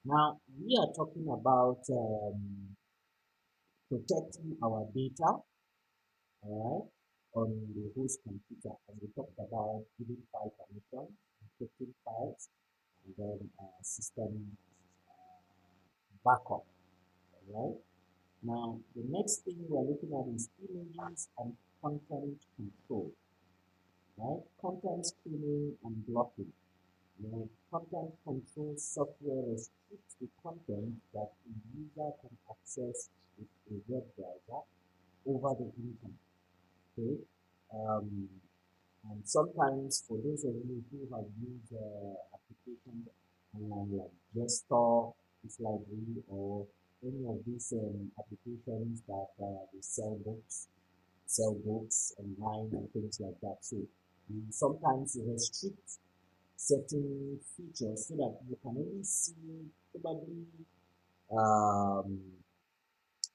Now, we are talking about protecting our data, all right, on the host computer. And we talked about giving file permission, encrypting files, and then system backup, all right. Now, the next thing we're looking at is images and content control, right? Content screening and blocking. Content control software restricts the content that the user can access with a web browser over the internet. Okay, um, and sometimes for those of you who have used applications like Gestor, this library, or any of these applications that they sell books online and things like that. So we sometimes restrict certain features so that you can only see probably um,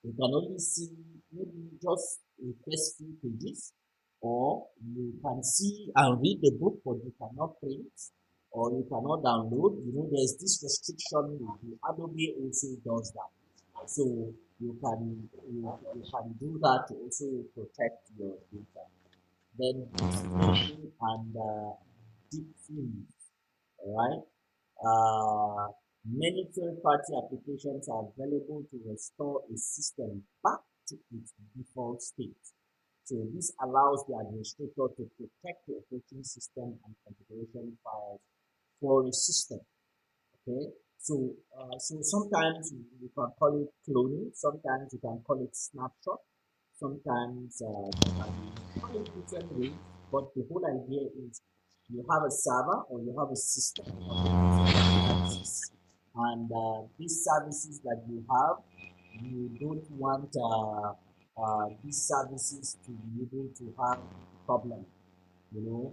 you can only see maybe just a first few pages, or you can see and read the book but you cannot print or you cannot download. There's this restriction with the Adobe also does that. So you can do that to also protect your data. Then deep and deep freeze, all right? Many third-party applications are available to restore a system back to its default state. So this allows the administrator to protect the operating system and configuration files for a system. Okay, so sometimes you can call it cloning, sometimes you can call it snapshot, sometimes you can call it different ways. But the whole idea is you have a server or you have a system on the different services, and these services that you have, you don't want these services to be able to have problem, you know,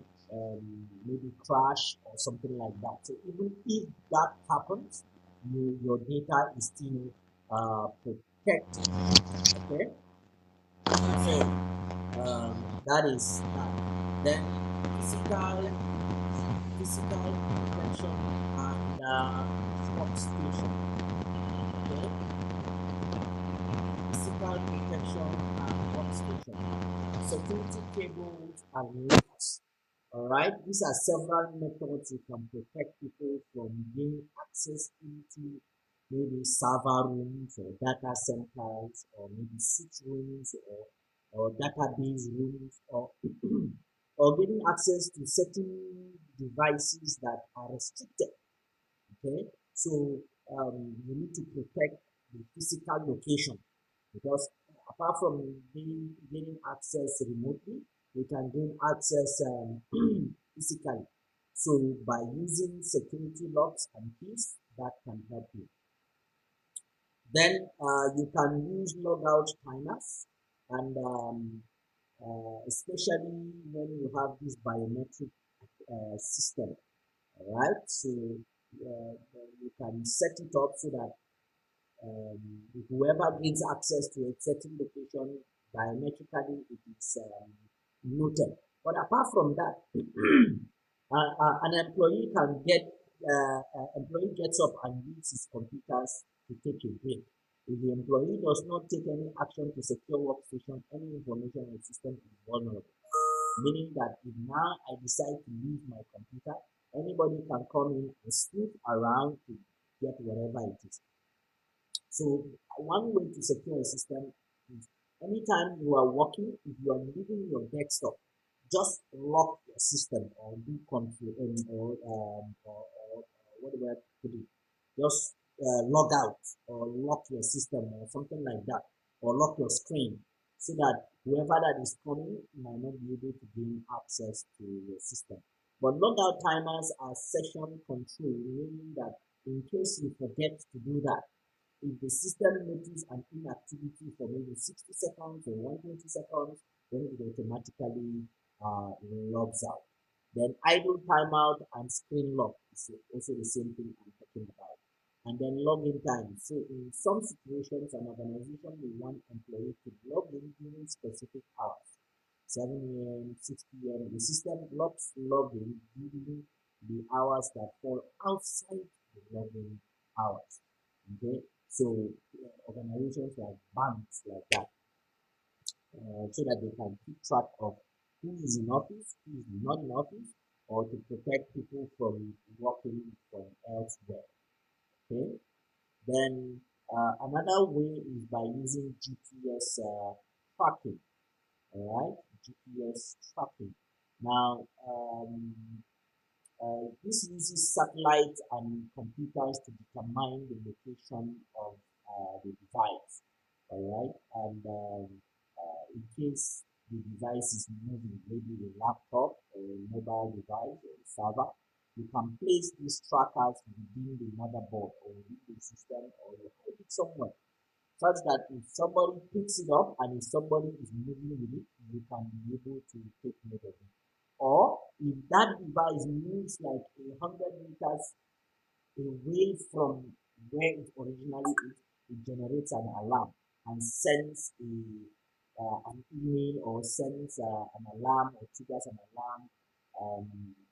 maybe crash or something like that. So even if that happens, your data is still protected. Okay, so that is that. Then physical physical protection and workstation. Okay, physical protection and workstation. Security cables and locks. All right, these are several methods you can protect people from gaining access into maybe server rooms or data centers or maybe switch rooms or database rooms or or getting access to certain devices that are restricted. Okay, so you need to protect the physical location because apart from gaining access remotely, you can gain access physically. So by using security locks and keys, that can help you. Then you can use logout timers, and especially when you have this biometric system. All right, so you can set it up so that whoever gains access to a certain location biometrically it is noted. But apart from that, an employee gets up and uses his computers to take a break. If the employee does not take any action to secure workstation, any information in the system is vulnerable. Meaning that if now I decide to use my computer, anybody can come in and snoop around to get whatever it is. So one way to secure a system is anytime you are working, if you are leaving your desktop, just lock your system or do control or what do I put it? Just log out or lock your system or something like that, or lock your screen so that whoever that is coming might not be able to gain access to your system. But logout timers are session control, meaning that in case you forget to do that, if the system notices an inactivity for maybe 60 seconds or 120 seconds, then it automatically logs out. Then idle timeout and screen lock is also the same thing I'm talking about. And then login time. So in some situations, an organization will want employees to log in during specific hours, 7 a.m., 6 p.m. The system blocks login during the hours that fall outside the login hours. Okay, so organizations like banks like that, so that they can keep track of who is in office, who is not in office, or to protect people from working from elsewhere. Okay, then another way is by using GPS tracking. All right, GPS tracking. Now, this uses satellites and computers to determine the location of the device. All right, and in case the device is moving, maybe a laptop or a mobile device or a server, you can place these trackers within the motherboard or within the system or you hide it somewhere such that if somebody picks it up and if somebody is moving with it, you can be able to take note of it. Or if that device moves like 100 meters away from where it originally is, it generates an alarm and sends an email or sends an alarm or triggers an alarm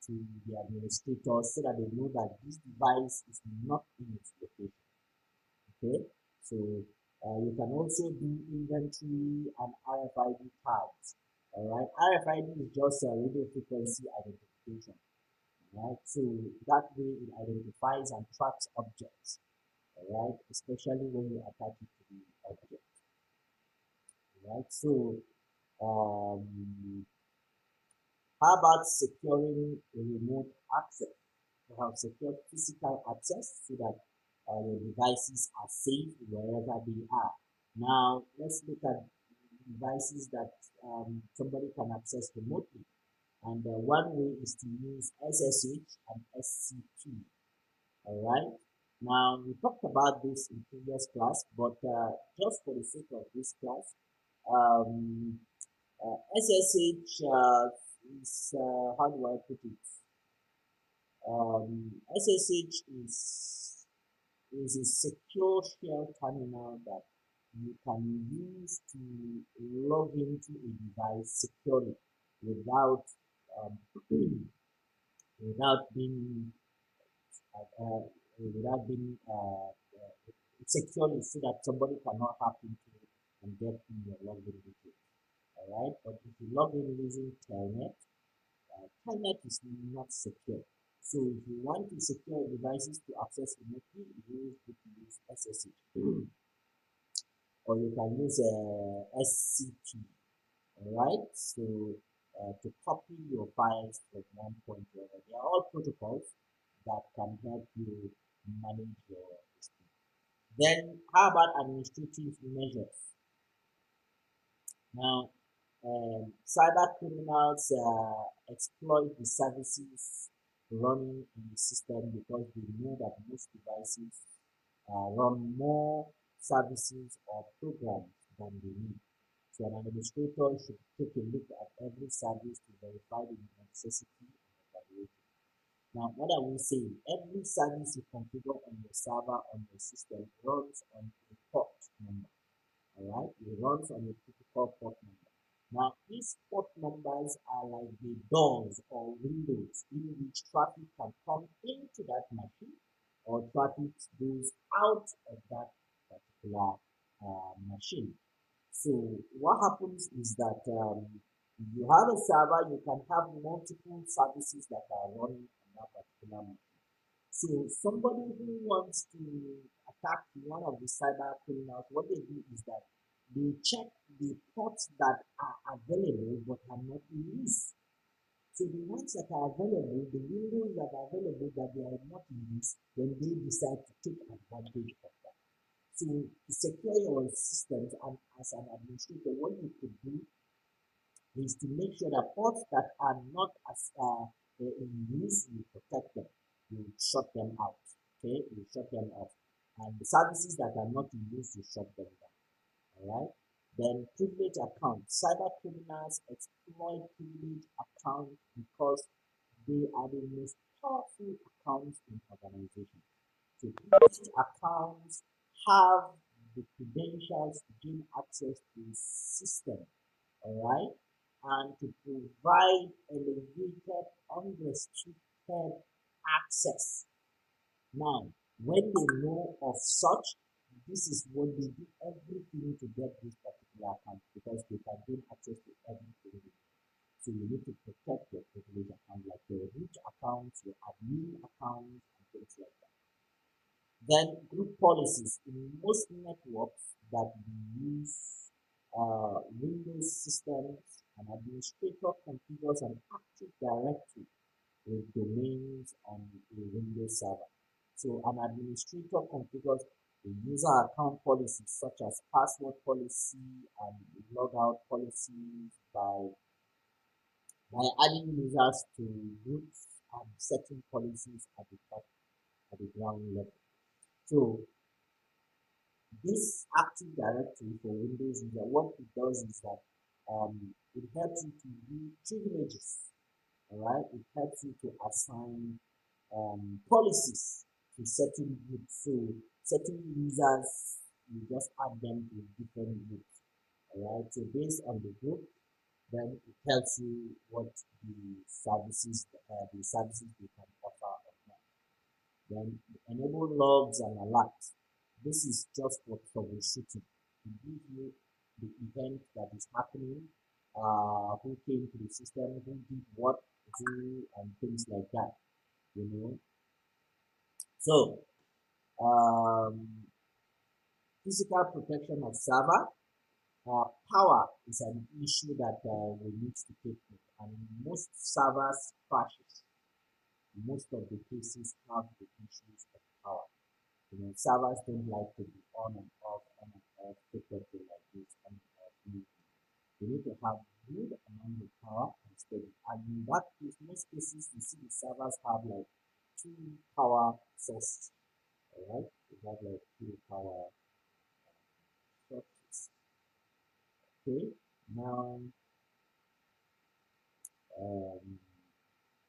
to the administrator so that they know that this device is not in its location. Okay, so you can also do inventory and RFID tags. All right, RFID is just a radio frequency identification. All right, so that way it identifies and tracks objects. All right, especially when you attach it to the object. All right, so how about securing remote access? To have secure physical access so that your devices are safe wherever they are. Now, let's look at devices that somebody can access remotely. And one way is to use SSH and SCP. All right. Now, we talked about this in previous class, but just for the sake of this class, um, SSH is, how do I put it? SSH is a secure shell terminal that you can use to log into a device securely without um, without being uh, without being securely so that somebody cannot hack into it and get in your login details. All right, but if you log in using Telnet, Telnet is not secure. So if you want to secure devices to access remotely, you use SSH. Or you can use SCP. All right, so to copy your files from one point to another, they are all protocols that can help you manage your system. Then, how about administrative measures? Now, cyber criminals exploit the services running in the system because they know that most devices run more services or programs than they need. So an administrator should take a look at every service to verify the necessity and evaluation. Now, what I will say, every service you configure on your server on your system runs on a port number. All right, it runs on a typical port number. Now, these port numbers are like the doors or windows in which traffic can come into that machine or traffic goes out of that particular machine. So what happens is that you have a server, you can have multiple services that are running on that particular machine. So somebody who wants to attack one of the cyber criminals, what they do is that they check the ports that are available but are not in use. So the ones that are available, the windows that are available that they are not in use, then they decide to take advantage of that. So to secure your systems and as an administrator, what you could do is to make sure that ports that are not as in use, you protect them, you shut them out. Okay, you shut them off, and the services that are not in use, you shut them down. All right. Then privilege accounts. Cyber criminals exploit privilege accounts because they are the most powerful accounts in organizations. So privileged accounts have the credentials to gain access to the system, all right, and to provide elevated, unrestricted access. Now, When they know of such, this is when they do everything to get this particular account because they can gain access to everything. So you need to protect your privileged account, like your root accounts, your admin accounts, and things like that. Then group policies. In most networks that we use Windows systems, an administrator configures an Active Directory with domains on a Windows server. So an administrator configures the user account policies such as password policy and logout policies by adding users to groups and setting policies at the top, at the ground level. So this Active Directory for Windows user, what it does is that it helps you to view privileges. All right, it helps you to assign policies to certain groups. So certain users, you just add them to different groups. All right, so based on the group, then it tells you what the services they can offer or not. Then enable logs and alerts. This is just for troubleshooting. To give you the event that is happening, who came to the system, who did what, who, and things like that. You know. So physical protection of server. Power is an issue that we need to take with, and most servers crashes. Most of the cases have the issues of power. Servers don't like to be on and off, frequently like this, on and off. You need to have good amount of power and steady. And in that case, most cases you see the servers have like two power sources. Alright? They have like two power sources. Okay. Now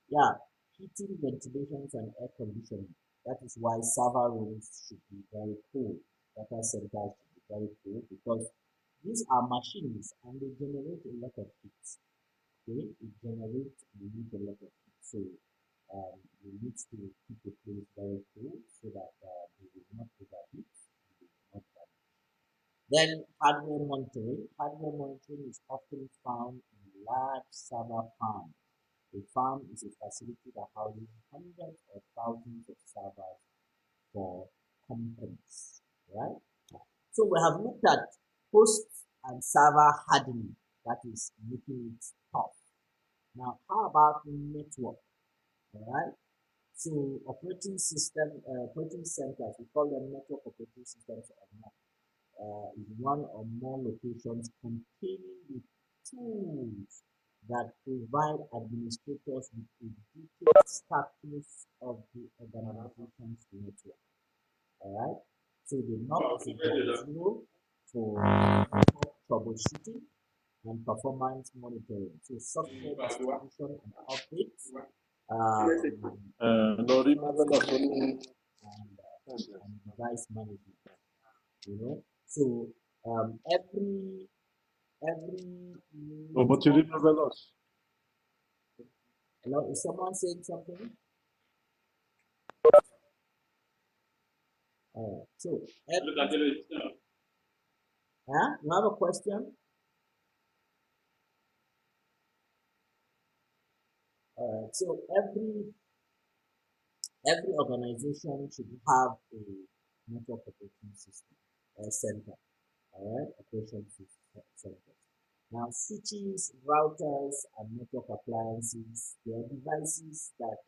yeah, heating, ventilations, and air conditioning. That is why server rooms should be very cool. Data centers should be very cool because these are machines and they generate a lot of heat. Okay, it generates and need a lot of heat. So you need to keep the place very cool so that they will not overheat and they will not damage. Then hardware monitoring. Hardware monitoring is often found in large server farms. A farm is a facility that houses hundreds or thousands of servers for companies, right? So we have looked at host and server hardening, that is making it tough. Now, how about network? All right. So operating centers, we call them network operating systems or not, in one or more locations containing the tools that provide administrators with a detailed status of the organization's network. All right. So the knob is a zero for troubleshooting and performance monitoring. So software distribution and updates, and device management. So every network. Hello, is someone saying something? So you have a question? So every organization should have a network operating system center. All right, operation center. Now, switches, routers, and network appliances, they are devices that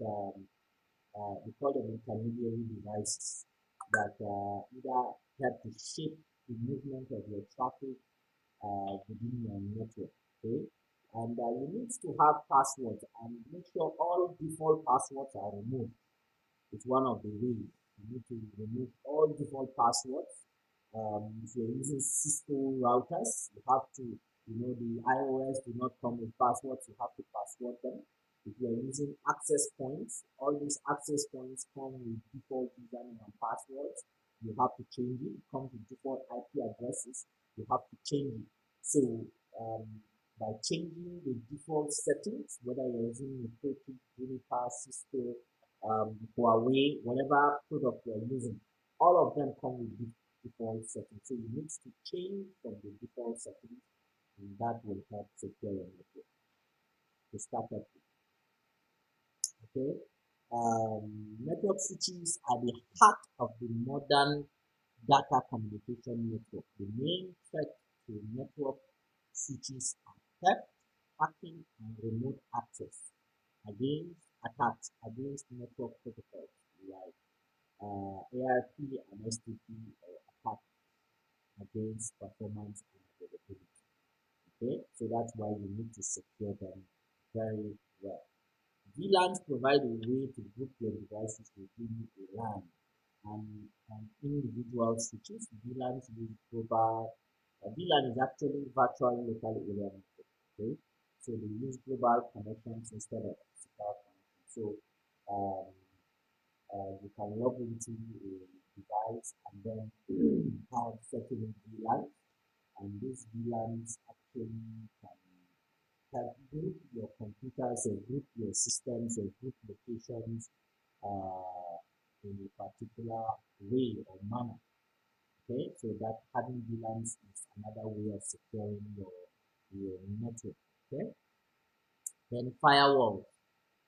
we call them intermediary devices that either help to shape the movement of your traffic within your network. Okay, and you need to have passwords and make sure all default passwords are removed. It's one of the ways. You need to remove all default passwords. If you're using Cisco routers, you have to, the iOS do not come with passwords, you have to password them. If you're using access points, all these access points come with default username and passwords. You have to change it. It comes with default IP addresses. You have to change it. So by changing the default settings, whether you're using Ubiquiti, Juniper, Cisco, Huawei, whatever product you're using, all of them come with default settings. So you need to change from the default settings, and that will help secure your network to start up. Okay. Network switches are the heart of the modern data communication network. The main threat to network switches are theft, hacking, and remote access against attacks against network protocols like ARP and STP or attack against performance and availability. Okay, so that's why you need to secure them very well. VLANs provide a way to group your devices within a LAN and individual switches. VLANs use global. VLAN is actually virtual local area network. Okay, so they use global connections instead of physical connections. So um, you can log into a device and then have certain VLANs, and these VLANs actually can group your computers or group your systems or group locations uh, in a particular way or manner. Okay, so that having VLANs is another way of securing your network. Okay, then firewalls.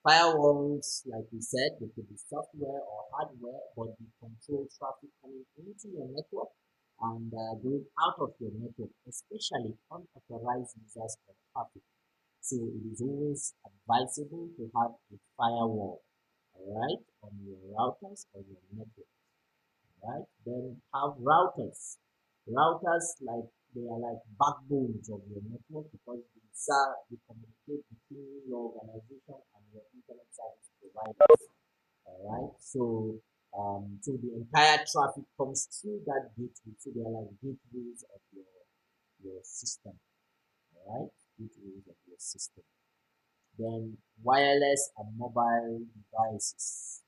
Firewalls, like we said, they could be software or hardware, but they control traffic coming into your network and going out of your network, especially unauthorized users of traffic. So it is always advisable to have a firewall, all right, on your routers or your network, right? Then have routers. Routers like they are like backbones of your network because they communicate between your organization and your internet service providers. All right. So the entire traffic comes through that gateway. So they are like gateways of your system. All right. Gateways of your system. Then wireless and mobile devices.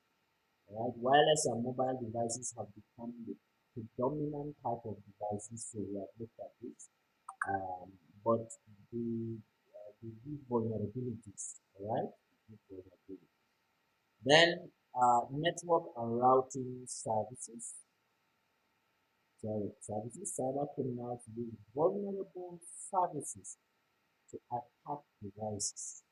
Right? Wireless and mobile devices have become the predominant type of devices, so we have looked at this. Um, but they give vulnerabilities, right? They give vulnerabilities. Then network and routing services. Sorry, services. Cyber criminals use vulnerable services to attack devices,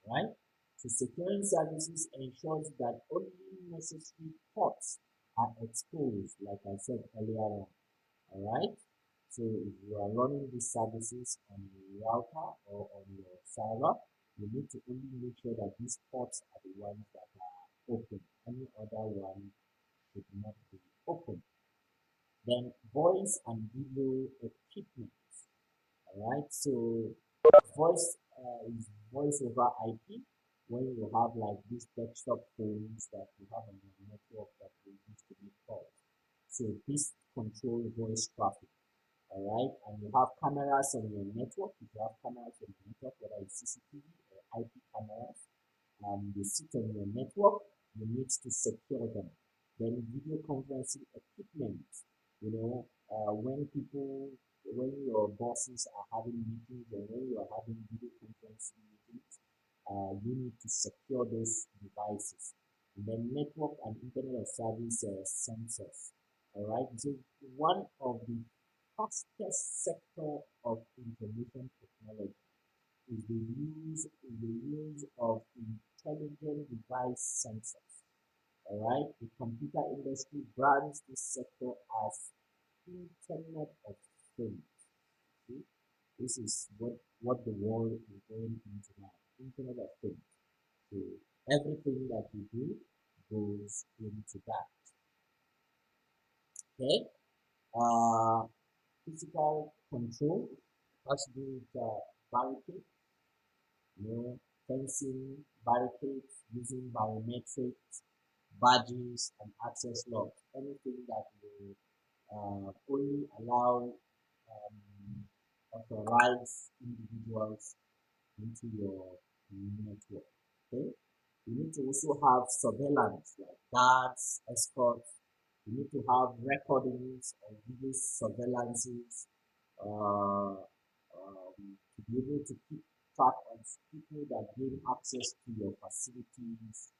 right? So securing services ensures that only necessary ports are exposed, like I said earlier on, all right? So if you are running these services on your router or on your server, you need to only make sure that these ports are the ones that are open. Any other one should not be open. Then voice and video equipment. All right, so voice is voice over IP when you have like these desktop phones that you have on your network that you use to make calls. So this control voice traffic. All right, and you have cameras on your network. If you have cameras on your network, whether it's CCTV or IP cameras, they sit on your network, you need to secure them. Then video conferencing equipment, when your bosses are having meetings or when you are having video conferencing meetings, you need to secure those devices. And then network and internet of service sensors. All right, so one of the fastest sector of information technology is the use of intelligent device sensors. All right, the computer industry brands this sector as Internet of Things. See? This is what the world is going into now. Internet of Things. So everything that we do goes into that. Okay. Uh, Physical control has to do with barricade, fencing, barricades, using biometrics, badges, and access logs. Anything that will only allow authorized individuals into your network. Okay. You need to also have surveillance like guards, escorts. You need to have recordings of these surveillances to be able to keep track of people that gain access to your facilities,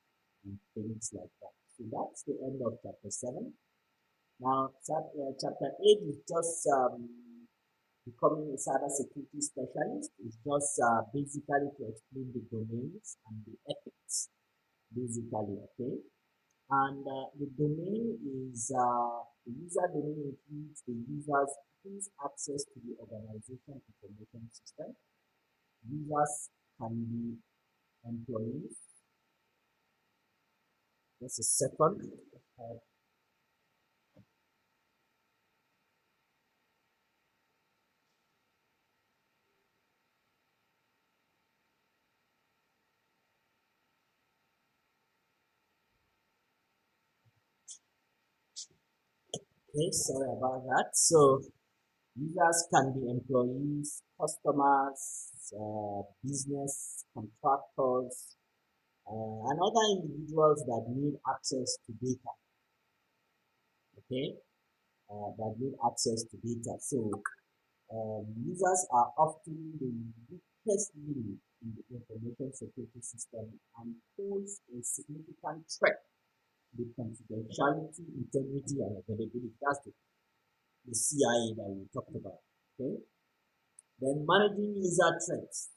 and things like that. So that's the end of chapter 7. Now, chapter 8 is just becoming a cybersecurity specialist. It's just basically to explain the domains and the ethics, basically, okay? And the domain is the user domain includes the user's who's access to the organization information system. Users can be employees. Just a second. Okay, sorry about that. So users can be employees, customers, business contractors, and other individuals that need access to data. Okay, that need access to data. So users are often the weakest link in the information security system and pose a significant threat to the confidentiality, integrity, and availability. That's the CIA that we talked about. Okay. Then managing user threats.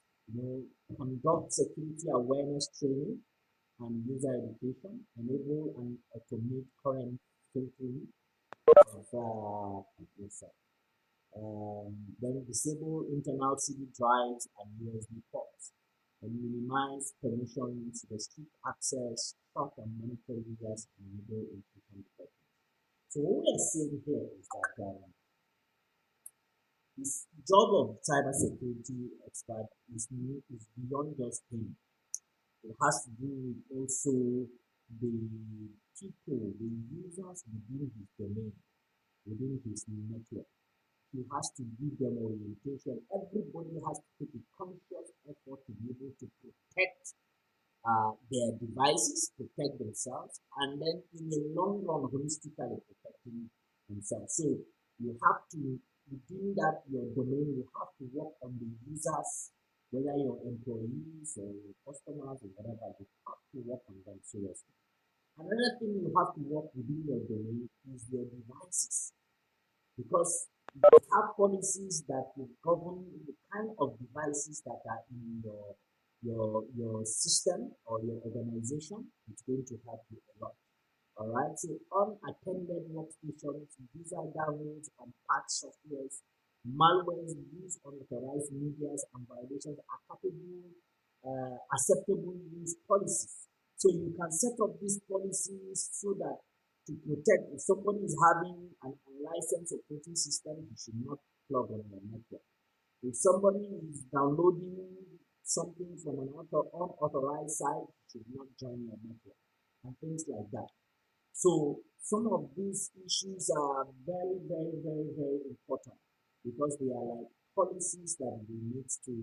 Conduct security awareness training and user education, enable and automate current filtering of yes, then disable internal CD drives and USB ports, and minimize permissions, restrict access, track and monitor users, and enable encryption detection. So what we are saying here is that this job of cybersecurity expert is beyond just him. It has to do with also the people, the users within his domain, within his network. He has to give them orientation. Everybody has to take a conscious effort to be able to protect their devices, protect themselves, and then in the long run, holistically protecting themselves. So you have to, within that your domain, you have to work on the users, whether your employees or your customers or whatever, you have to work on them seriously. Another thing you have to work within your domain is your devices, because you have policies that will govern the kind of devices that are in your system or your organization. It's going to help you a lot. All right. So unattended workstations, user downloads and patch softwares, malwares, use unauthorized medias and violations are capable, acceptable use policies. So you can set up these policies so that to protect, if somebody is having an unlicensed operating system, you should not plug on your network. If somebody is downloading something from an unauthorized site, you should not join your network and things like that. So some of these issues are very, very, very, very important because they are like policies that we need to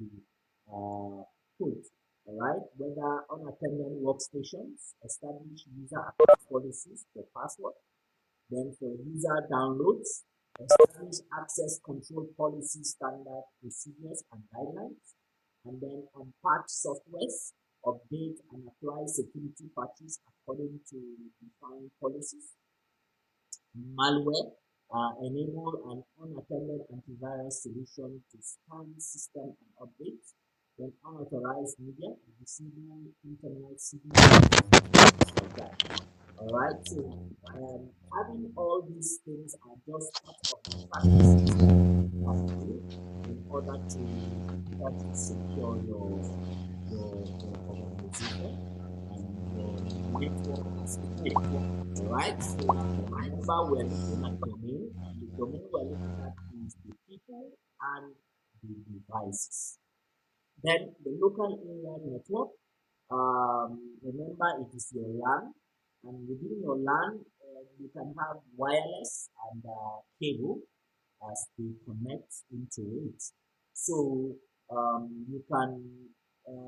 put. All right, whether unattended workstations, establish user access policies for password, then for user downloads, establish access control policy standard procedures and guidelines. And then on patch softwares, update and apply security patches according to defined policies. Malware, enable an unattended antivirus solution to scan system and updates. Then unauthorized media, disable internet signals like that. All right, so having all these things are just part of the practices that you have to do in order to secure your organization and your network as a whole. All right, so remember we're looking at domain, and the domain we're looking at is the people and the devices. Then the local area network, remember it is your LAN, and within your LAN, you can have wireless and cable as they connect into it. So you can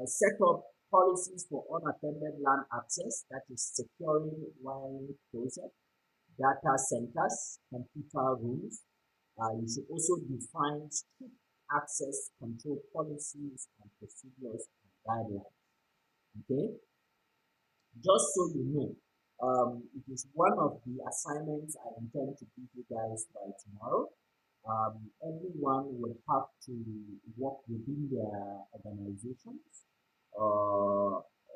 set up policies for unattended LAN access, that is securing wiring closet, data centers, computer rooms. You should also define strict access control policies and procedures and guidelines. Okay. Just so you know, it is one of the assignments I intend to give you guys by tomorrow. Everyone will have to work within their organizations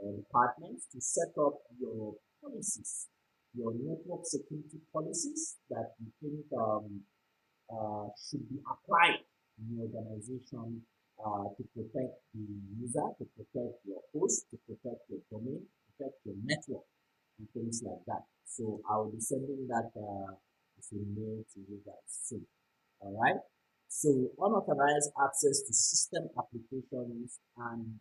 departments to set up your policies, your network security policies that you think should be applied in your organization to protect the user, to protect your host, to protect your domain, to protect your network, and things like that. So I will be sending that as a mail to you guys soon. All right. So unauthorized access to system applications and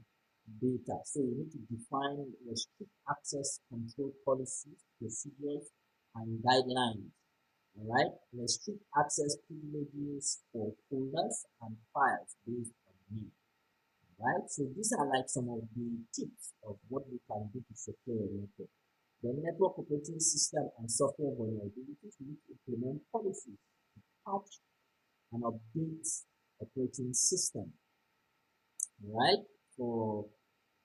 data. So you need to define restrict access control policies, procedures, and guidelines. All right. Restrict access privileges for folders and files based on need. Right. So these are like some of the tips of what we can do to secure your network. The network operating system and software vulnerabilities need to implement policies, patch and update operating system, right? For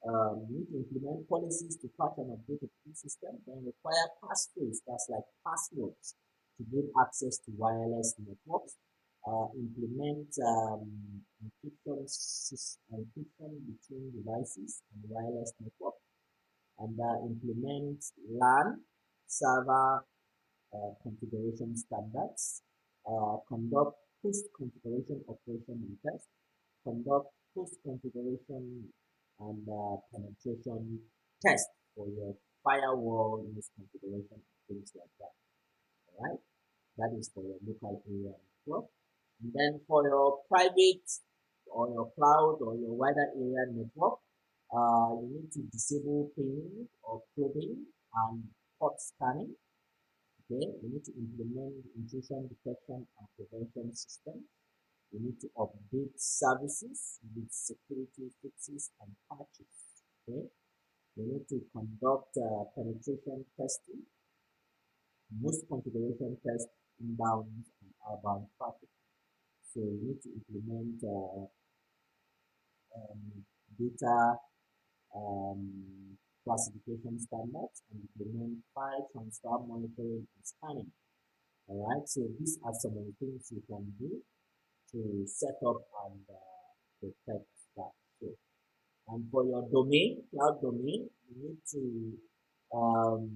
you need to implement policies to patch and update operating system, then require passwords, that's like passwords, to gain access to wireless networks. Implement encryption between devices and wireless network, and implement LAN server configuration standards, conduct post-configuration operation and test, conduct post-configuration and penetration test for your firewall misconfiguration and things like that. All right, that is for your local area network. And then for your private or your cloud or your wider area network, you need to disable ping or probing and port scanning. Okay, we need to implement intrusion detection and prevention system. We need to update services with security fixes and patches. Okay, we need to conduct penetration testing, most configuration tests, inbound and outbound traffic. So we need to implement data classification standards and implement file transfer monitoring and scanning. All right, so these are some of the things you can do to set up and protect that. So, and for your domain, cloud domain, you need to um,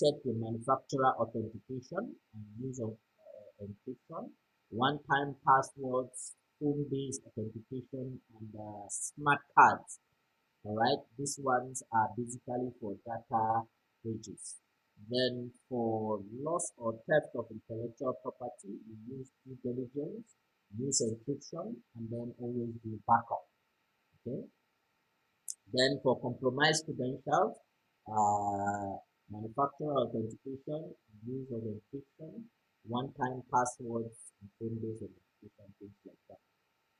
check the manufacturer authentication and use of encryption, one-time passwords, phone-based authentication, and smart cards. All right, these ones are basically for data breaches. Then for loss or theft of intellectual property, you use due diligence, use encryption, and then always do backup. Okay. Then for compromised credentials, manufacturer authentication, use of encryption, one-time passwords, and phone-based authentication, things like that.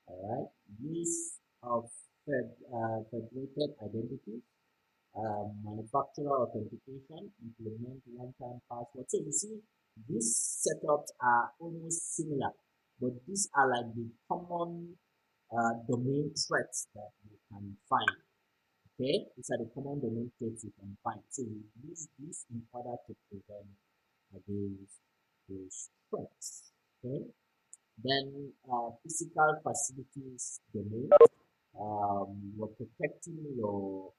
All right. Use of federated identities, manufacturer authentication, implement one-time password. So you see, these setups are almost similar, but these are like the common domain threats that you can find. Okay, these are the common domain threats you can find. So you use this in order to prevent against those threats. Okay, then physical facilities domain. You're protecting your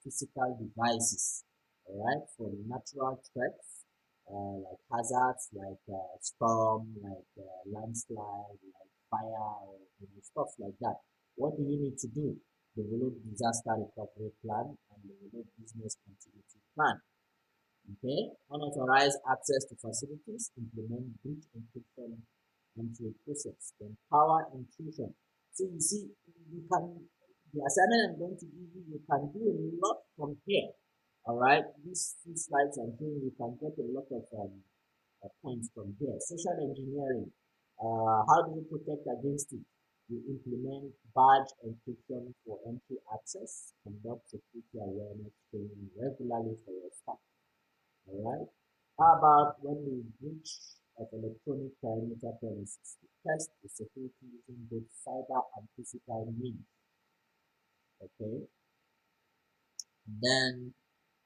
physical devices, all right, from natural threats like hazards, like storm, like landslide, like fire, or stuff like that. What do you need to do? Develop disaster recovery plan and develop business continuity plan. Okay, unauthorized access to facilities, implement breach encryption into a process, then power intrusion. So you see, you can, the assignment I'm going to give you, you can do a lot from here. All right, these two slides I'm showing you can get a lot of points from here. Social engineering, how do you protect against it? You implement badge encryption for entry access, conduct security awareness training regularly for your staff. All right. How about when we breach of electronic perimeter premises? We test the security using both cyber and physical means. Okay. Then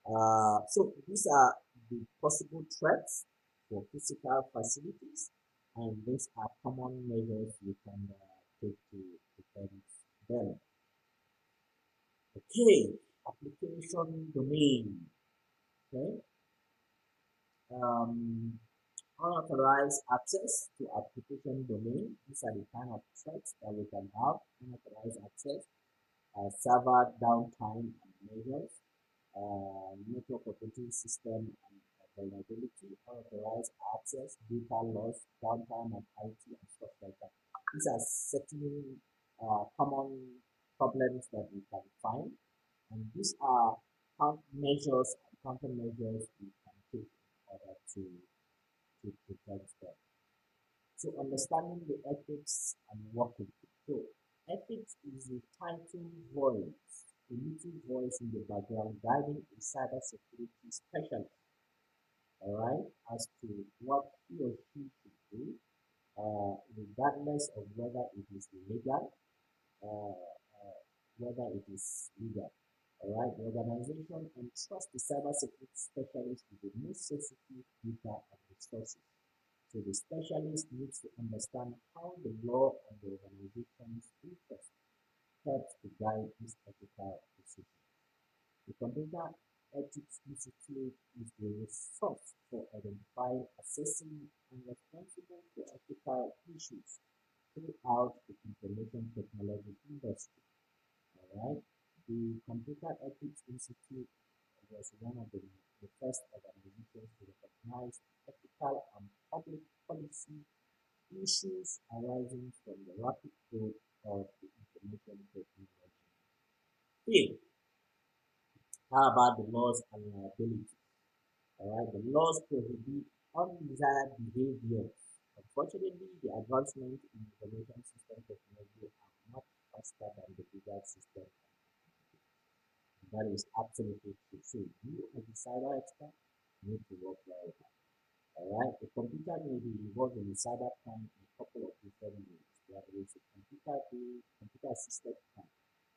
So these are the possible threats for physical facilities, and these are common measures you can take to prevent them. Okay, application domain. Okay, um, unauthorized access to application domain. These are the kind of threats that we can have. Unauthorized access, server downtime and measures, network operating system and vulnerability, unauthorized access, data loss, downtime and IT and stuff like that. These are certain common problems that we can find, and these are measures and countermeasures we can take in order to prevent them. So understanding the ethics and working. So ethics is a title voice, a little voice in the background guiding a cybersecurity specialist, all right, as to what he or she should do, regardless of whether it is legal, whether it is legal. All right, the organization entrusts the cybersecurity specialist with the necessary data and resources. So the specialist needs to understand how the law and the organization's interest helps to guide this ethical decision. The Computer Ethics Institute is the resource for identifying, assessing, and responsible for ethical issues throughout the information technology industry. All right. The Computer Ethics Institute was one of the first organizations to recognize ethical and public policy issues arising from the rapid growth of the information technology field. How about the laws and liability? All right, the laws prohibit undesired behaviors. Unfortunately, the advancements in information system technology are much faster than the legal system. That is absolutely true. So you as a cyber expert need to work very hard. All right, the computer may be involved in cyber crime in a couple of different ways. There is a computer assisted crime,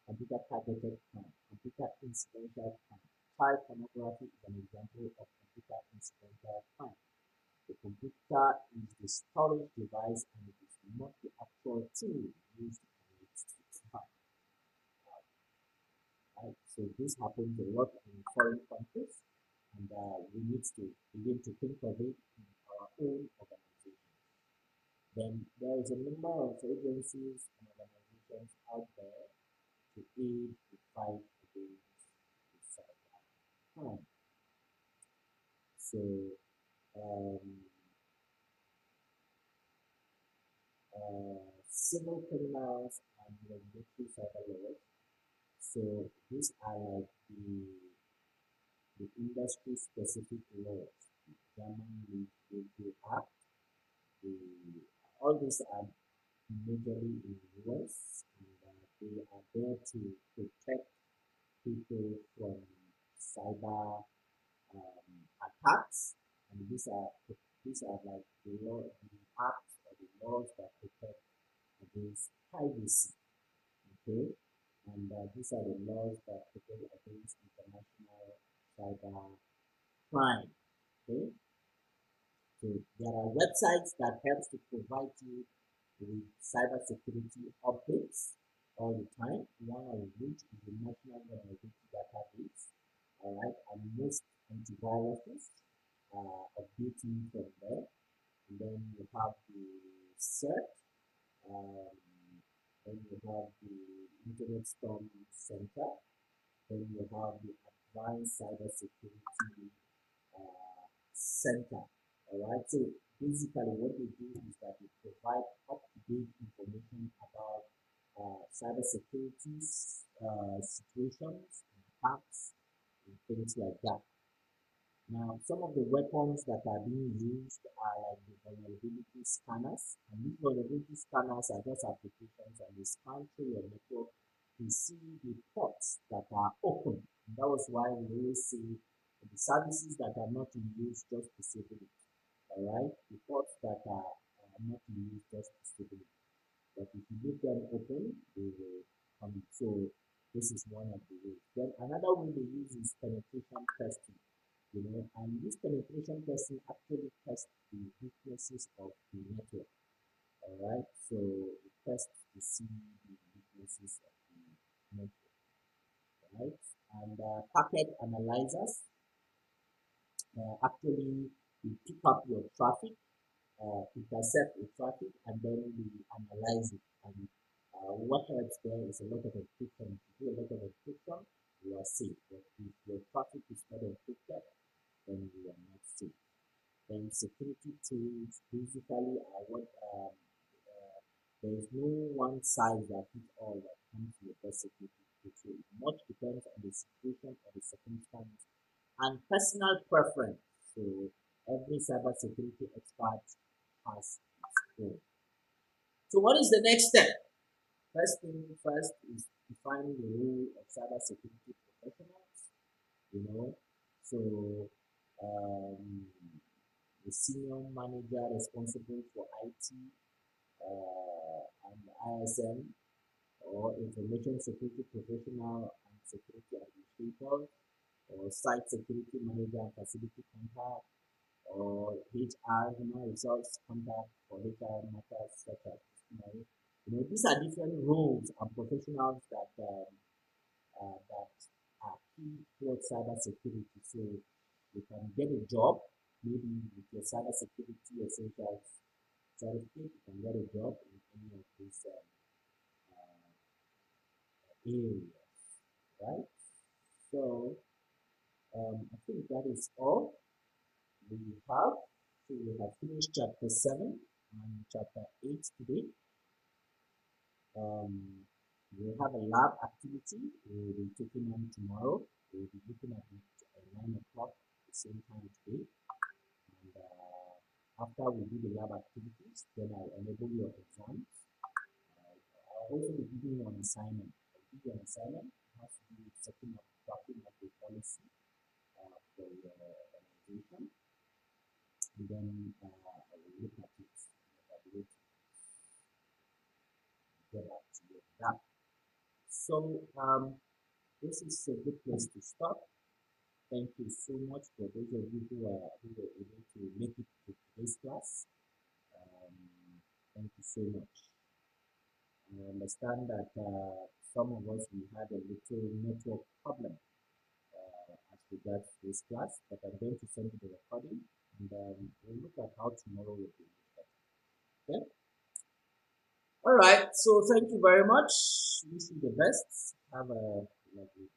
computer targeted crime, computer incidental crime. Child pornography is an example of computer incidental crime. The computer is the storage device and it is not the actual tool used to commit crime. Right? So this happens a lot in foreign countries, and we need to begin to think of it in our own organization. Then there is a number of agencies and organizations out there to aid the fight against the cyber crime. So um, civil criminals and regulatory cyber laws. So these are like the industry specific laws. The German Legal Act. The, all these are majorly in the US, and they are there to protect people from cyber attacks. And these are like the acts or the laws that protect against privacy. Okay, and these are the laws that protect against international cyber crime. Okay, so there are websites that helps to provide you with cybersecurity updates all the time. One of which is the National Vulnerability Database. All right, and most antiviruses updating from there. And then you have the CERT. Um, then you have the Internet Storm Center. Then you have the Advanced Cybersecurity Center. All right. So basically, what they do is that they provide up-to-date information about cybersecurity situations, attacks, and things like that. Now, some of the weapons that are being used are like the vulnerability scanners, and these vulnerability scanners are just applications and they scan through your network to see the ports that are open. And that was why we always say the services that are not in use, just disable it. All right, the ports that are not in use, just disable it. But if you leave them open, they will come. So This is one of the ways. Then another way they use is penetration testing. And this penetration testing actually tests the weaknesses of the network. All right, so it tests to see the weaknesses of the network, right? And packet analyzers actually pick up your traffic, intercept the traffic, and then we analyze it. And what helps there is a lot of encryption. If you do a lot of encryption, you are safe. But if your traffic is not encrypted, then you are not safe. Then security tools basically are what there is no one size that fits all that comes with the security tool. Much depends on the situation or the circumstance and personal preference. So every cybersecurity expert has its own. So what is the next step? First thing first is defining the role of cybersecurity professionals. You know, so um, the senior manager responsible for IT and ISM or information security professional and security administrator or site security manager and facility contact or HR, human resource contact for HR matters such as disciplinary. These are different roles and professionals that are key towards cybersecurity. So you can get a job, maybe with your cybersecurity essentials certificate, you can get a job in any of these areas, right? So I think that is all we have. So we have finished chapter 7 and chapter 8 today. We have a lab activity we will be taking on tomorrow. We will be looking at it at 9 o'clock at the same time today. And after we do the lab activities, then I'll enable your exams. I'll also be giving you an assignment. I'll give you an assignment. It has to do with setting up, drafting up a policy for your organization. And then I will look at it and evaluate it and get back to you on that. So this is a good place to stop. Thank you so much for those of you who were able to make it to today's class. Thank you so much. I understand that some of us we had a little network problem as regards this class, but I'm going to send you the recording and we'll look at how tomorrow will be better. Okay? All right. So thank you very much. Wish you the best. Have a lovely